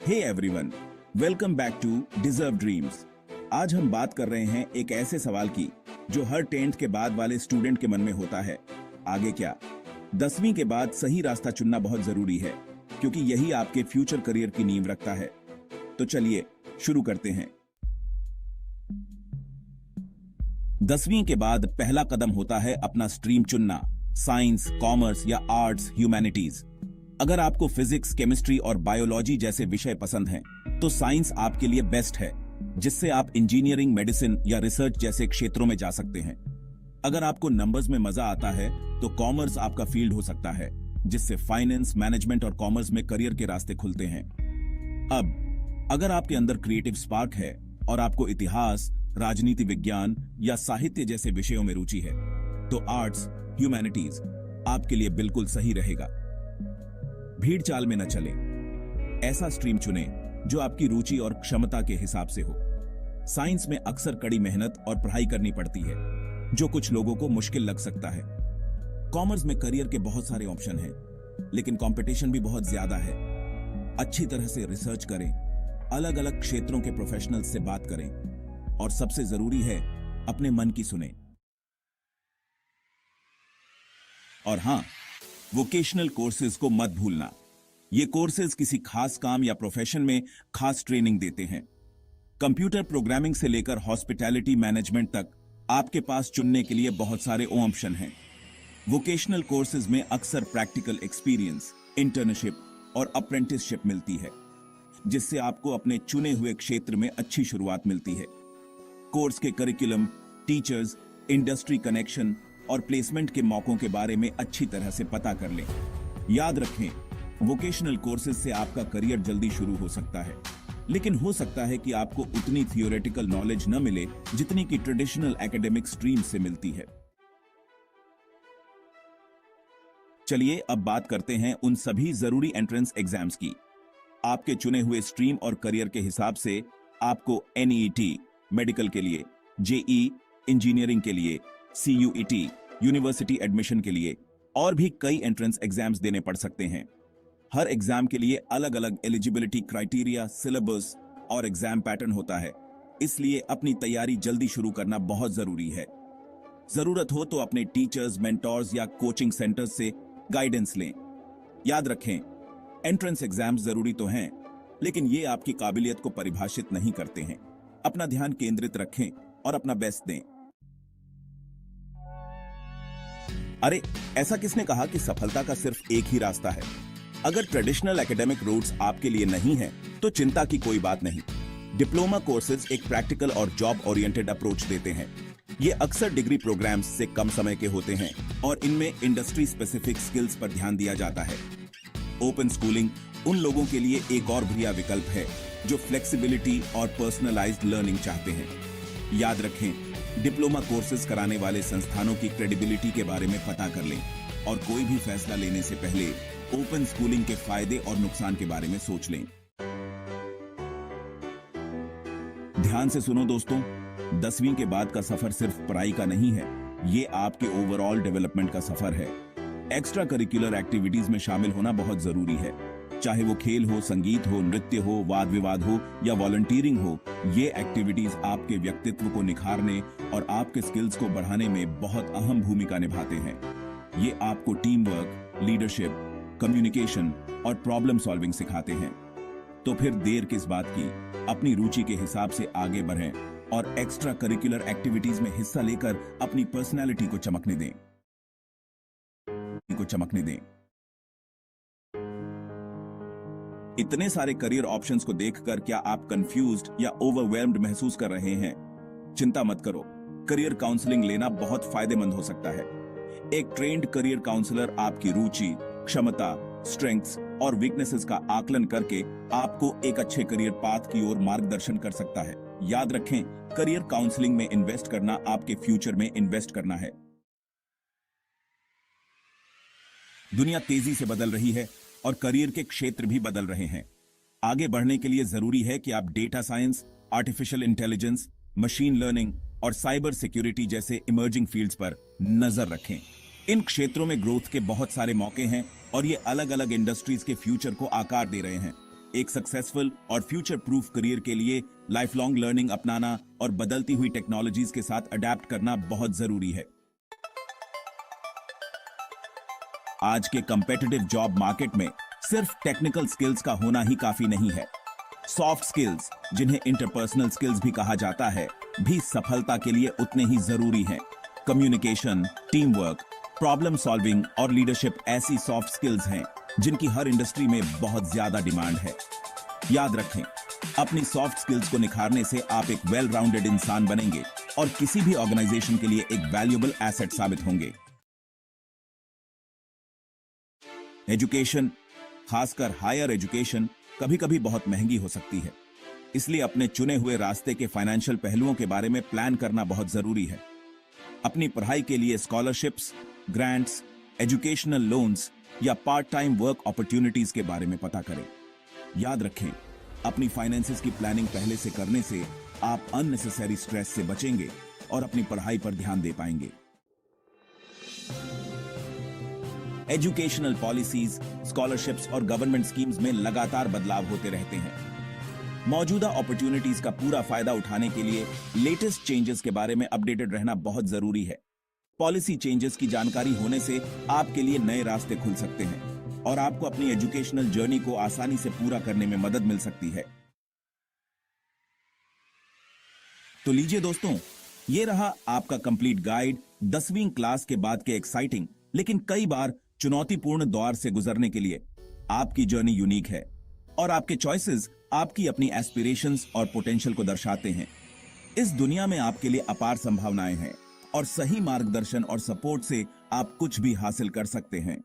Hey everyone, welcome back to Deserve Dreams. आज हम बात कर रहे हैं एक ऐसे सवाल की जो हर 10th के बाद वाले स्टूडेंट के मन में होता है। आगे क्या? 10वीं के बाद सही रास्ता चुनना बहुत जरूरी है, क्योंकि यही आपके फ्यूचर करियर की नींव रखता है। तो चलिए शुरू करते हैं। 10वीं के बाद पहला कदम होता है अपना स्ट्रीम चुनना, साइंस, कॉमर्स या आर्ट्स, ह्यूमैनिटीज। अगर आपको फिजिक्स, केमिस्ट्री और बायोलॉजी जैसे विषय पसंद हैं, तो साइंस आपके लिए बेस्ट है, जिससे आप इंजीनियरिंग, मेडिसिन या रिसर्च जैसे क्षेत्रों में जा सकते हैं। अगर आपको नंबर्स में मजा आता है, तो कॉमर्स आपका फील्ड हो सकता है, जिससे फाइनेंस, मैनेजमेंट और कॉमर्स में करियर के रास्ते खुलते हैं। अब अगर आपके अंदर क्रिएटिव स्पार्क है और आपको इतिहास, राजनीति विज्ञान या साहित्य जैसे विषयों में रुचि है, तो आर्ट्स, ह्यूमैनिटीज आपके लिए बिल्कुल सही रहेगा। भीड़ चाल में न चले, ऐसा स्ट्रीम चुने जो आपकी रुचि और क्षमता के हिसाब से हो। साइंस में अक्सर कड़ी मेहनत और पढ़ाई करनी पड़ती है, जो कुछ लोगों को मुश्किल लग सकता है। कॉमर्स में करियर के बहुत सारे ऑप्शन हैं, लेकिन कंपटीशन भी बहुत ज्यादा है। अच्छी तरह से रिसर्च करें, अलग अलग क्षेत्रों के प्रोफेशनल्स से बात करें, और सबसे जरूरी है, अपने मन की सुने। और हां, वोकेशनल कोर्सेज को मत भूलना। ये कोर्सेज किसी खास काम या प्रोफेशन में खास ट्रेनिंग देते हैं। कंप्यूटर प्रोग्रामिंग से लेकर हॉस्पिटैलिटी मैनेजमेंट तक आपके पास चुनने के लिए बहुत सारे ऑप्शन हैं। वोकेशनल कोर्सेज में अक्सर प्रैक्टिकल एक्सपीरियंस, इंटर्नशिप और अप्रेंटिसशिप मिलती है, जिससे आपको अपने चुने हुए क्षेत्र में अच्छी शुरुआत मिलती है। कोर्स के करिकुलम, टीचर्स, इंडस्ट्री कनेक्शन और प्लेसमेंट के मौकों के बारे में अच्छी तरह से पता कर लें। याद रखें, वोकेशनल कोर्सेज से आपका करियर जल्दी शुरू हो सकता है, लेकिन हो सकता है कि आपको उतनी थियोरेटिकल नॉलेज न मिले जितनी कि ट्रेडिशनल एकेडमिक स्ट्रीम से मिलती है। चलिए अब बात करते हैं उन सभी जरूरी एंट्रेंस एग्जाम्स की। आपके चुने हुए स्ट्रीम और करियर के हिसाब से आपको NEET मेडिकल के लिए, JEE इंजीनियरिंग के लिए, CUET यूनिवर्सिटी एडमिशन के लिए और भी कई एंट्रेंस एग्जाम्स देने पड़ सकते हैं। हर एग्जाम के लिए अलग अलग एलिजिबिलिटी क्राइटेरिया, सिलेबस और एग्जाम पैटर्न होता है, इसलिए अपनी तैयारी जल्दी शुरू करना बहुत जरूरी है। जरूरत हो तो अपने टीचर्स, मेंटोर्स या कोचिंग सेंटर्स से गाइडेंस लें। याद रखें, एंट्रेंस एग्जाम्स जरूरी तो हैं, लेकिन ये आपकी काबिलियत को परिभाषित नहीं करते हैं। अपना ध्यान केंद्रित रखें और अपना बेस्ट दें। अरे, ऐसा किसने कहा कि सफलता का सिर्फ एक ही रास्ता है? अगर ट्रेडिशनल एकेडमिक रूट्स आपके लिए नहीं है, तो चिंता की कोई बात नहीं। डिप्लोमा कोर्सेज एक प्रैक्टिकल और जॉब ओरिएंटेड अप्रोच देते हैं। ये अक्सर डिग्री प्रोग्राम्स से कम समय के होते हैं और इनमें इंडस्ट्री स्पेसिफिक स्किल्स पर ध्यान दिया जाता है। ओपन स्कूलिंग उन लोगों के लिए एक और बढ़िया विकल्प है जो फ्लेक्सिबिलिटी और पर्सनलाइज्ड लर्निंग चाहते हैं। याद रखें, डिप्लोमा कोर्सेज कराने वाले संस्थानों की क्रेडिबिलिटी के बारे में पता कर लें और कोई भी फैसला लेने से पहले ओपन स्कूलिंग के फायदे और नुकसान के बारे में सोच लें। ध्यान से सुनो दोस्तों, 10वीं के बाद का सफर सिर्फ पढ़ाई का नहीं है, ये आपके ओवरऑल डेवलपमेंट का सफर है। एक्स्ट्रा करिकुलर एक्टिविटीज में शामिल होना बहुत जरूरी है, चाहे वो खेल हो, संगीत हो, नृत्य हो, वाद विवाद हो या वॉलंटियरिंग हो। ये एक्टिविटीज आपके व्यक्तित्व को निखारने और आपके स्किल्स को बढ़ाने में बहुत अहम भूमिका निभाते हैं। ये आपको टीम वर्क, लीडरशिप, कम्युनिकेशन और प्रॉब्लम सॉल्विंग सिखाते हैं। तो फिर देर किस बात की? अपनी रुचि के हिसाब से आगे बढ़ें और एक्स्ट्रा करिकुलर एक्टिविटीज में हिस्सा लेकर अपनी पर्सनैलिटी को चमकने दें। इतने सारे करियर ऑप्शंस को देखकर क्या आप कंफ्यूज्ड या ओवरवेल्म्ड महसूस कर रहे हैं? चिंता मत करो, करियर काउंसलिंग लेना बहुत फायदेमंद हो सकता है। एक ट्रेन्ड करियर काउंसलर आपकी रुचि, क्षमता, स्ट्रेंथ्स और वीकनेसेस का आकलन करके आपको एक अच्छे करियर पाथ की ओर मार्गदर्शन कर सकता है। याद रखें, करियर काउंसलिंग में इन्वेस्ट करना आपके फ्यूचर में इन्वेस्ट करना है। दुनिया तेजी से बदल रही है और करियर के क्षेत्र भी बदल रहे हैं। आगे बढ़ने के लिए जरूरी है कि आप data science, artificial intelligence, machine learning और साइबर सिक्योरिटी जैसे इमर्जिंग फील्ड्स पर नजर रखें। इन क्षेत्रों में ग्रोथ के बहुत सारे मौके हैं और ये अलग अलग इंडस्ट्रीज के फ्यूचर को आकार दे रहे हैं। एक सक्सेसफुल और फ्यूचर प्रूफ करियर के लिए लाइफ लॉन्ग लर्निंग अपनाना और बदलती हुई टेक्नोलॉजीज के साथ अडेप्ट करना बहुत जरूरी है। आज के कंपेटिटिव जॉब मार्केट में सिर्फ टेक्निकल स्किल्स का होना ही काफी नहीं है। सॉफ्ट स्किल्स, जिन्हें इंटरपर्सनल स्किल्स भी कहा जाता है, भी सफलता के लिए उतने ही जरूरी हैं। Communication, team work, problem solving और लीडरशिप ऐसी सॉफ्ट स्किल्स हैं जिनकी हर इंडस्ट्री में बहुत ज्यादा डिमांड है। याद रखें, अपनी सॉफ्ट स्किल्स को निखारने से आप एक वेल राउंडेड इंसान बनेंगे और किसी भी ऑर्गेनाइजेशन के लिए एक वैल्यूएबल एसेट साबित होंगे। एजुकेशन, खासकर हायर एजुकेशन, कभी कभी बहुत महंगी हो सकती है। इसलिए अपने चुने हुए रास्ते के फाइनेंशियल पहलुओं के बारे में प्लान करना बहुत जरूरी है। अपनी पढ़ाई के लिए स्कॉलरशिप्स, ग्रांट्स, एजुकेशनल लोन्स या पार्ट टाइम वर्क अपॉर्चुनिटीज के बारे में पता करें। याद रखें, अपनी फाइनेंसेस की प्लानिंग पहले से करने से आप अननेसेसरी स्ट्रेस से बचेंगे और अपनी पढ़ाई पर ध्यान दे पाएंगे। एजुकेशनल पॉलिसीज, स्कॉलरशिप्स और गवर्नमेंट स्कीम्स में लगातार बदलाव होते रहते हैं। मौजूदा अपॉर्चुनिटीज का पूरा फायदा उठाने के लिए लेटेस्ट चेंजेस के बारे में अपडेटेड रहना बहुत जरूरी है। पॉलिसी चेंजेस की जानकारी होने से आपके लिए नए रास्ते खुल सकते हैं और आपको अपनी एजुकेशनल जर्नी को आसानी से पूरा करने में मदद मिल सकती है। तो लीजिए दोस्तों, ये रहा आपका कंप्लीट गाइड 10वीं क्लास के बाद के एक्साइटिंग लेकिन कई बार चुनौतीपूर्ण दौर से गुजरने के लिए। आपकी जर्नी यूनिक है और आपके चॉइसेस आपकी अपनी एस्पिरेशंस और पोटेंशियल को दर्शाते हैं। इस दुनिया में आपके लिए अपार संभावनाएं हैं और सही मार्गदर्शन और सपोर्ट से आप कुछ भी हासिल कर सकते हैं।